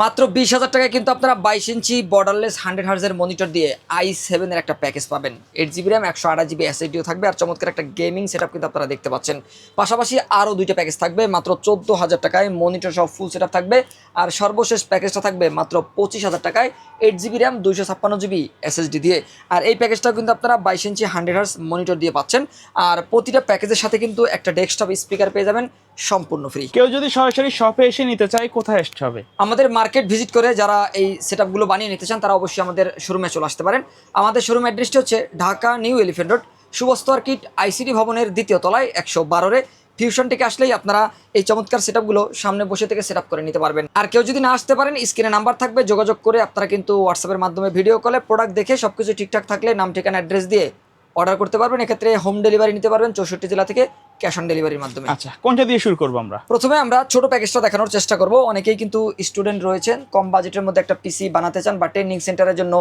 মাত্র 20,000 টাকায় কিন্তু আপনারা 22 ইঞ্চি বর্ডারলেস 100 হার্জের মনিটর দিয়ে i7 এর একটা প্যাকেজ পাবেন। 8GB র্যাম 128GB এসএসডিও থাকবে আর চমৎকার একটা গেমিং সেটআপ কিন্তু আপনারা দেখতে পাচ্ছেন। পাশাপাশি আরও দুইটা প্যাকেজ থাকবে মাত্র 14,000 টাকায়, মনিটর সহ ফুল সেটআপ থাকবে। আর সর্বশেষ প্যাকেজটা থাকবে মাত্র 25,000 টাকায় 8GB র্যাম 256GB এসএসডি দিয়ে। আর এই প্যাকেজটাও কিন্তু আপনারা 22 ইঞ্চি 100 হার্জ মনিটর দিয়ে পাচ্ছেন। আর প্রতিটা প্যাকেজের সাথে কিন্তু একটা ডেস্কটপ স্পিকার পেয়ে যাবেন সম্পূর্ণ ফ্রি। কেউ যদি সরাসরি শপে এসে নিতে চায় কোথায় আসতে হবে? আমাদের মার্কেট ভিজিট করে যারা এই সেটআপগুলো বানিয়ে নিতে চান তারা অবশ্যই আমাদের শোরুমে চলে আসতে পারেন। আমাদের শোরুম অ্যাড্রেসটি হচ্ছে Dhaka new elephant road শুভস্ত আর্কিট ICD ভবনের 2য় তলায় 112 ফিউশন থেকে আসলেই আপনারা এই চমৎকার সেটআপগুলো সামনে বসে থেকে সেটআপ করে নিতে পারবেন। আর কেউ যদি না আসতে পারেন স্ক্রিনে নাম্বার থাকবে, যোগাযোগ করে আপনারা কিন্তু হোয়াটসঅ্যাপের মাধ্যমে ভিডিও কলে প্রোডাক্ট দেখে সবকিছু ঠিকঠাক থাকলে নাম ঠিকানা অ্যাড্রেস দিয়ে অর্ডার করতে পারবেন। এক্ষেত্রে হোম ডেলিভারি নিতে পারবেন 64 জেলা থেকে ক্যাশ অন ডেলিভারির মাধ্যমে। আচ্ছা, কোনটা দিয়ে শুরু করবো আমরা? প্রথমে আমরা ছোট প্যাকেজটা দেখানোর চেষ্টা করব। অনেকেই কিন্তু স্টুডেন্ট রয়েছেন, কম বাজেটের মধ্যে একটা পিসি বানাতে চান বা ট্রেনিং সেন্টারের জন্য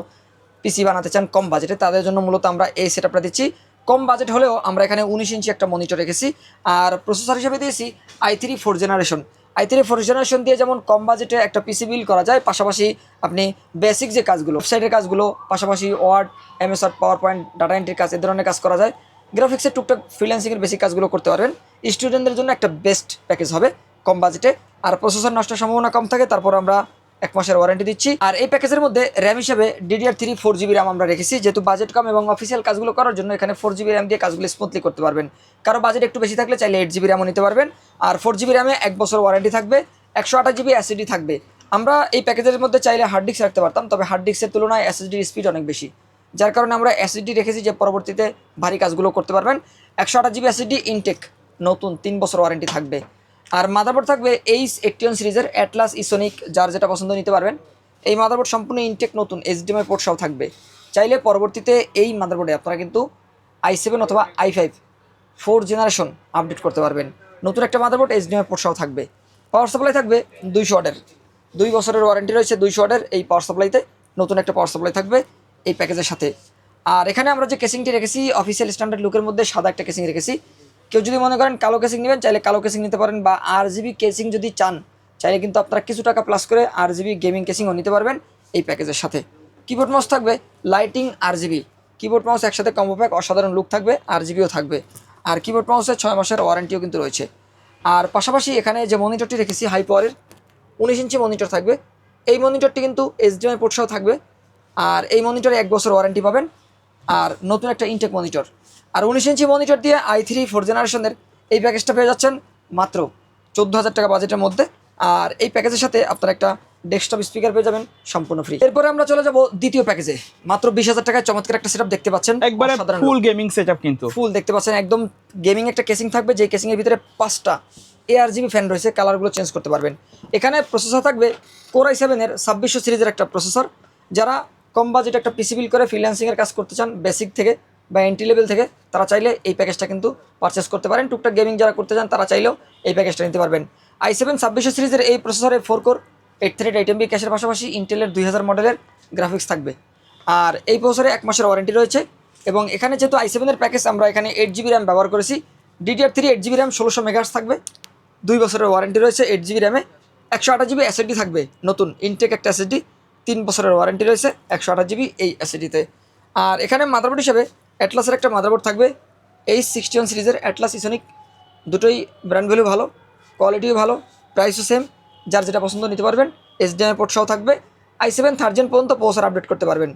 পিসি বানাতে চান কম বাজেটে, তাদের জন্য মূলত আমরা এই সেটআপটা দিচ্ছি। কম বাজেট হলেও আমরা এখানে 19 ইঞ্চি একটা মনিটর রেখেছি আর প্রসেসর হিসেবে দিয়েছি i3 4th generation. i3 4th generation দিয়ে যেমন কম বাজেটে একটা পিসি বিল্ড করা যায়, পাশাপাশি আপনি বেসিক যে কাজগুলো ওয়েবসাইটের কাজগুলো, পাশাপাশি Word, MS Word, PowerPoint, data এন্ট্রির কাজ, এ ধরনের কাজ করা যায়। গ্রাফিক্সের টুকটাক ফ্রিল্যান্সিংয়ের বেসিক কাজগুলো করতে পারবেন। স্টুডেন্টদের জন্য একটা বেস্ট প্যাকেজ হবে কম বাজেটে। আর প্রসেসর নষ্টের সম্ভাবনা কম থাকে, তারপর আমরা 1 মাসের ওয়ারেন্টি দিচ্ছি। আর এই প্যাকেজের মধ্যে র্যাম হিসেবে DDR3 4GB র্যাম আমরা রেখেছি, যেহেতু বাজেট কম এবং অফিসিয়াল কাজগুলো করার জন্য এখানে 4GB র্যাম দিয়ে কাজগুলো স্মুথলি করতে পারবেন। কারো বাজেট একটু বেশি থাকলে চাইলে 8GB র্যামও নিতে পারবেন। আর 4GB র্যামে 1 বছর ওয়ারেন্টি থাকবে, 128GB এসএসডি থাকবে। আমরা এই প্যাকেজের মধ্যে চাইলে হার্ড ডিস্ক রাখতে পারতাম, তবে হার্ড ডিস্কের তুলনায় এসএসডির স্পিড অনেক বেশি, যার কারণে আমরা এসএসডি রেখেছি যে পরবর্তীতে ভারী কাজগুলো করতে পারবেন। 128GB এসএসডি ইনটেক, নতুন 3 বছর ওয়ারেন্টি থাকবে। আর মাদারবোর্ড থাকবে H81 সিরিজের অ্যাটলাস ইসোনিক, যার যেটা পছন্দ নিতে পারবেন। এই মাদারবোর্ড সম্পূর্ণ ইনটেক নতুন HDMI পোর্ট সহ থাকবে। চাইলে পরবর্তীতে এই মাদারবোর্ডে আপনারা কিন্তু i7 অথবা i5 4th জেনারেশন আপডেট করতে পারবেন। নতুন একটা মাদারবোর্ড HDMI পোর্ট সহ থাকবে। পাওয়ার সাপ্লাই থাকবে 200 ওয়াটের, 2 বছরের ওয়ারেন্টি রয়েছে 200 ওয়াটের এই পাওয়ার সাপ্লাইতে। নতুন একটা পাওয়ার সাপ্লাই থাকবে এই প্যাকেজের সাথে। আর এখানে আমরা যে কেসিংটি রেখেছি অফিসিয়াল স্ট্যান্ডার্ড লুকের মধ্যে সাদা একটা কেসিং রেখেছি। কেউ যদি মনে করেন কালো কেসিং নেবেন চাইলে কালো কেসিং নিতে পারেন, বা RGB কেসিং যদি চান চাইলে কিন্তু আপনারা কিছু টাকা প্লাস করে RGB গেমিং কেসিংও নিতে পারবেন এই প্যাকেজের সাথে। কিবোর্ড মাউস থাকবে লাইটিং RGB, কিবোর্ড মাউস একসাথে কম্বো প্যাক, অসাধারণ লুক থাকবে, RGBও থাকবে। আর কিবোর্ড মাউসের 6 মাসের ওয়ারেন্টিও কিন্তু রয়েছে। আর পাশাপাশি এখানে যে মনিটরটি রেখেছি হাই পাওয়ারের 19 ইঞ্চি মনিটর থাকবে। এই মনিটরটি কিন্তু HDMI পোর্ট সহ থাকবে। আর এই মনিটরে 1 বছর ওয়ারেন্টি পাবেন আর নতুন একটা ইনটেক মনিটর। আর 19 ইঞ্চি মনিটর দিয়ে i3 4th জেনারেশনের এই প্যাকেজটা পেয়ে যাচ্ছেন মাত্র 14,000 টাকা বাজেটের মধ্যে। আর এই প্যাকেজের সাথে আপনারা একটা ডেস্কটপ স্পিকার পেয়ে যাবেন সম্পূর্ণ ফ্রি। এরপরে আমরা চলে যাব দ্বিতীয় প্যাকেজে। মাত্র 20,000 টাকায় চমৎকার একটা সেটআপ দেখতে পাচ্ছেন, একবারে ফুল গেমিং সেটআপ, কিন্তু ফুল দেখতে পাচ্ছেন একদম গেমিং একটা কেসিং থাকবে, যে কেসিং এর ভিতরে 5টা ARGB ফ্যান রয়েছে, কালারগুলো চেঞ্জ করতে পারবেন। এখানে প্রসেসর থাকবে Core i7 এর 2600 সিরিজের একটা প্রসেসর। যারা কম বাজেটে একটা পিসি বিল্ড করে ফ্রিল্যান্সিংয়ের কাজ করতে চান বেসিক থেকে বা এন্ট্রি লেভেল থেকে, তারা চাইলে এই প্যাকেজটা কিন্তু পারচেস করতে পারেন। টুকটাক গেমিং যারা করতে চান তারা চাইলেও এই প্যাকেজটা নিতে পারবেন। i7 2600 সিরিজের এই প্রসেসরে 4 কোর 838MB ক্যাশের পাশাপাশি ইন্টেলের 2000 মডেলের গ্রাফিক্স থাকবে। আর এই প্রসেসরে 1 মাসের ওয়ারেন্টি রয়েছে। এবং এখানে যেহেতু i7 এর প্যাকেজ আমরা এখানে 8GB র্যাম ব্যবহার করেছি, DDR3 8GB র্যাম 1600 মেগাহার্টজ থাকবে, 2 বছরের ওয়ারেন্টি রয়েছে 8GB র্যামে। 128GB এসএসডি থাকবে, নতুন ইনটেক একটা এসএসডি, 3 বছরের ওয়ারেন্টি রয়েছে 128GB এই এসএসডিতে। আর এখানে মাদারবোর্ড হিসেবে অ্যাটলাসের একটা মাদারবোর্ড থাকবে H61 সিরিজের অ্যাটলাস ইসোনিক। দুটোই ব্র্যান্ড ভ্যালু ভালো, কোয়ালিটিও ভালো, প্রাইসও সেম, যার যেটা পছন্দ নিতে পারবেন। HDMI পোর্ট সহ থাকবে, i7 3rd জেন পর্যন্ত প্রসেসর আপডেট করতে পারবেন।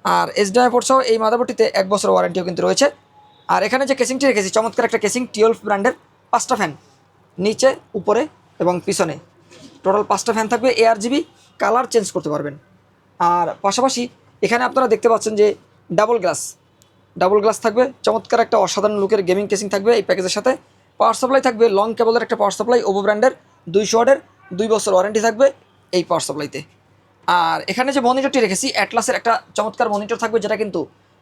আর HDMI পোর্ট সহ এই মাদারবোর্ডটিতে 1 বছর ওয়ারেন্টিও কিন্তু রয়েছে। আর এখানে যে কেসিংটি রেখেছি চমৎকার একটা কেসিং, 12 ব্র্যান্ডের 5টা ফ্যান নিচে, উপরে এবং পিছনে, টোটাল 5টা ফ্যান থাকবে। ARGB কালার চেঞ্জ করতে পারবেন। আর পাশাপাশি এখানে আপনারা দেখতে পাচ্ছেন যে ডাবল গ্লাস থাকবে, চমৎকার একটা অসাধারণ লুকের গেমিং কেসিং থাকবে এই প্যাকেজের সাথে। পাওয়ার সাপ্লাই থাকবে লং কেবলের একটা পাওয়ার সাপ্লাই, ওভো ব্র্যান্ডের 200 ওয়াটের, 2 বছর ওয়ারেন্টি থাকবে এই পাওয়ার সাপ্লাইতে। আর এখানে যে মনিটরটি রেখেছি অ্যাটলাসের একটা চমৎকার মনিটর থাকবে, যেটা কিন্তু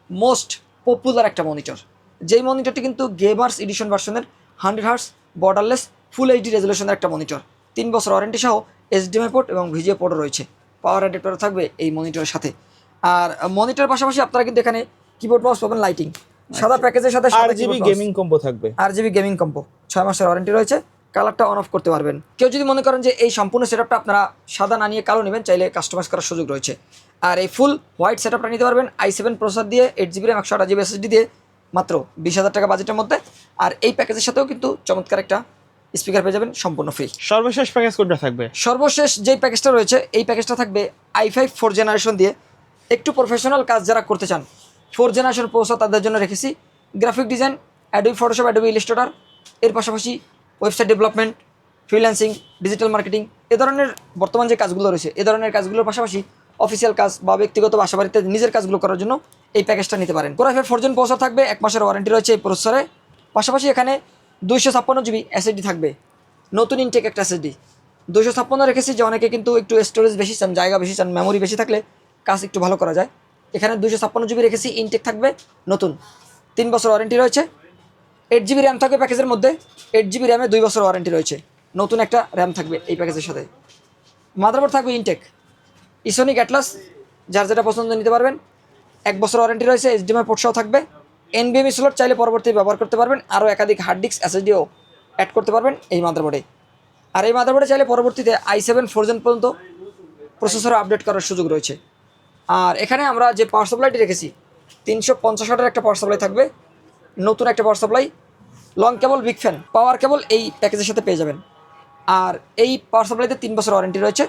মোস্ট পপুলার একটা মনিটর। যেই মনিটরটি কিন্তু গেমার্স এডিশন ভার্সনের 100 হার্স বর্ডারলেস ফুল এইচডি রেজলিউশনের একটা মনিটর, 3 বছর ওয়ারেন্টি সহ HDMI পোর্ট এবং VGA পোর্টও রয়েছে, পাওয়ার অ্যাডাপ্টারও থাকবে এই মনিটরের সাথে। আর মনিটরের পাশাপাশি আপনারা কিন্তু এখানে কিবোর্ড মাউস পাবেন লাইটিং, সাদা প্যাকেজের সাথে RGB গেমিং কম্বো থাকবে, RGB গেমিং কম্বো, 6 মাসের ওয়ারেন্টি রয়েছে, কালারটা অন অফ করতে পারবেন। কেউ যদি মনে করেন যে এই সম্পূর্ণ সেটআপটা আপনারা সাদা না নিয়ে কালো নেবেন, চাইলে কাস্টমাইজ করার সুযোগ রয়েছে। আর এই ফুল হোয়াইট সেটআপটা নিতে পারবেন i7 প্রসেসর দিয়ে 8GB RAM 128GB SSD দিয়ে মাত্র 20,000 টাকা বাজেটের মধ্যে। আর এই প্যাকেজের সাথেও কিন্তু চমৎকার একটা স্পিকার পেয়ে যাবেন সম্পূর্ণ ফ্রি। সর্বশেষ প্যাকেজ কোনটা থাকবে? সর্বশেষ যেই প্যাকেজটা রয়েছে এই প্যাকেজটা থাকবে i5 4 জেনারেশন দিয়ে। একটু প্রফেশনাল কাজ যারা করতে চান 4 জেনারেশন প্রসেসর তাদের জন্য রেখেছি। Graphic design, Adobe Photoshop, Adobe Illustrator, এর পাশাপাশি website development, freelancing, digital marketing, এ ধরনের বর্তমান যে কাজগুলো রয়েছে এ ধরনের কাজগুলোর পাশাপাশি অফিসিয়াল কাজ বা ব্যক্তিগত বাসাবাড়িতে নিজের কাজগুলো করার জন্য এই প্যাকেজটা নিতে পারেন। Core i5 4 জেন প্রসেসর থাকবে, 1 মাসের ওয়ারেন্টি রয়েছে এই প্রসেসরে। পাশাপাশি এখানে 256GB SSD থাকবে, নতুন ইনটেক একটা SSD। 256 রেখেছি যে অনেকে কিন্তু একটু স্টোরেজ বেশি চান, জায়গা বেশি চান, মেমোরি বেশি থাকলে কাজ একটু ভালো করা যায়। এখানে 256GB রেখেছি, ইনটেক থাকবে, নতুন 3 বছর ওয়ারেন্টি রয়েছে। 8GB র্যাম থাকবে প্যাকেজের মধ্যে, 8GB র্যামে 2 বছর ওয়ারেন্টি রয়েছে, নতুন একটা র্যাম থাকবে এই প্যাকেজের সাথে। মাদারবোর্ড থাকবে ইনটেক ইসোনিক অ্যাটলাস, যার যেটা পছন্দ নিতে পারবেন। 1 বছর ওয়ারেন্টি রয়েছে, HDMI পোর্ট সহ থাকবে। NVMe স্লট চাইলে পরবর্তী ব্যবহার করতে পারবেন, আরও একাধিক হার্ড ডিস্ক SSDও অ্যাড করতে পারবেন এই মাদারবোর্ডে। আর এই মাদারবোর্ডে চাইলে পরবর্তীতে i7 4 জেন পর্যন্ত প্রসেসর আপডেট করার সুযোগ রয়েছে। আর এখানে আমরা যে পাওয়ার সাপ্লাইটি রেখেছি 350 ওয়াটের একটা পাওয়ার সাপ্লাই থাকবে, নতুন একটা power supply, long cable, big fan, power cable এই প্যাকেজের সাথে পেয়ে যাবেন। আর এই পাওয়ার সাপ্লাইতে 3 বছর ওয়ারেন্টি রয়েছে।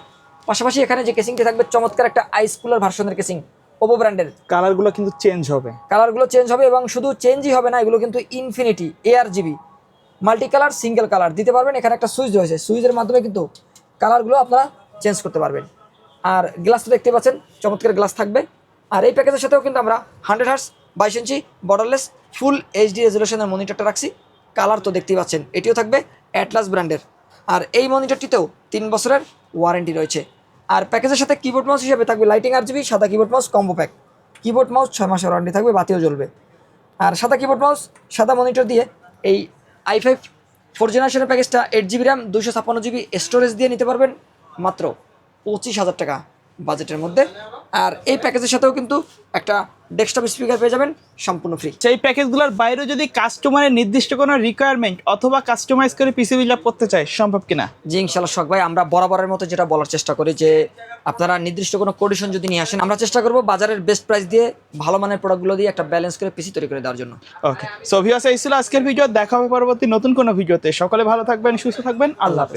পাশাপাশি এখানে যে কেসিংটি থাকবে চমৎকার একটা আইস কুলার ভার্সনের কেসিং, ওপো ব্র্যান্ডের। কালারগুলো কিন্তু চেঞ্জ হবে, কালারগুলো চেঞ্জ হবে এবং শুধু চেঞ্জই হবে না, এগুলো কিন্তু infinity ARGB multi colour, single colour দিতে পারবেন। এখানে একটা সুইচ রয়েছে, সুইচের মাধ্যমে কিন্তু কালারগুলো আপনারা চেঞ্জ করতে পারবেন। আর গ্লাসটা দেখতে পাচ্ছেন, চমৎকার গ্লাস থাকবে। আর এই প্যাকেজের সাথেও কিন্তু আমরা 100 হার্টজ 22 ইঞ্চি বর্ডারলেস ফুল HD রেজুলেশনের মনিটরটা রাখছি। কালার তো দেখতেই পাচ্ছেন, এটিও থাকবে অ্যাটলাস ব্র্যান্ডের। আর এই মনিটরটিতেও 3 বছরের ওয়ারেন্টি রয়েছে। আর প্যাকেজের সাথে কিবোর্ড মাউস হিসেবে থাকবে লাইটিং RGB সাদা keyboard mouse combo pack. Keyboard mouse 6 মাসের ওয়ারেন্টি থাকবে, বাতিও জ্বলবে। আর সাদা কিবোর্ড মাউস সাদা মনিটর দিয়ে এই i5 4 জেনারেশনের প্যাকেজটা 8GB র্যাম 256GB স্টোরেজ দিয়ে নিতে পারবেন মাত্র 25,000 টাকা বাজেটের মধ্যে। আর এই প্যাকেজের সাথেও কিন্তু একটা ডেস্কটপ স্পিকার পেয়ে যাবেন সম্পূর্ণ ফ্রি। সেই প্যাকেজগুলোর বাইরেও যদি কাস্টমারের নির্দিষ্ট কোনো রিকোয়ারমেন্ট অথবা কাস্টমাইজ করে পিসি বিল্ড আপ করতে চায়, সম্ভব কিনা? জি ইনশাল্লাহ শখ ভাই, আমরা বরাবরের মতো যেটা বলার চেষ্টা করি যে আপনারা নির্দিষ্ট কোনো কোডিশন যদি নিয়ে আসেন, আমরা চেষ্টা করব বাজারের বেস্ট প্রাইস দিয়ে ভালো মানের প্রোডাক্টগুলো দিয়ে একটা ব্যালেন্স করে পিসি তৈরি করে দেওয়ার জন্য। ওকে, সো ভিউয়ার্স, এই ছিল আজকের ভিডিও। দেখা হবে পরবর্তী নতুন কোনো ভিডিওতে। সকলে ভালো থাকবেন, সুস্থ থাকবেন, আল্লাহ হাফেজ।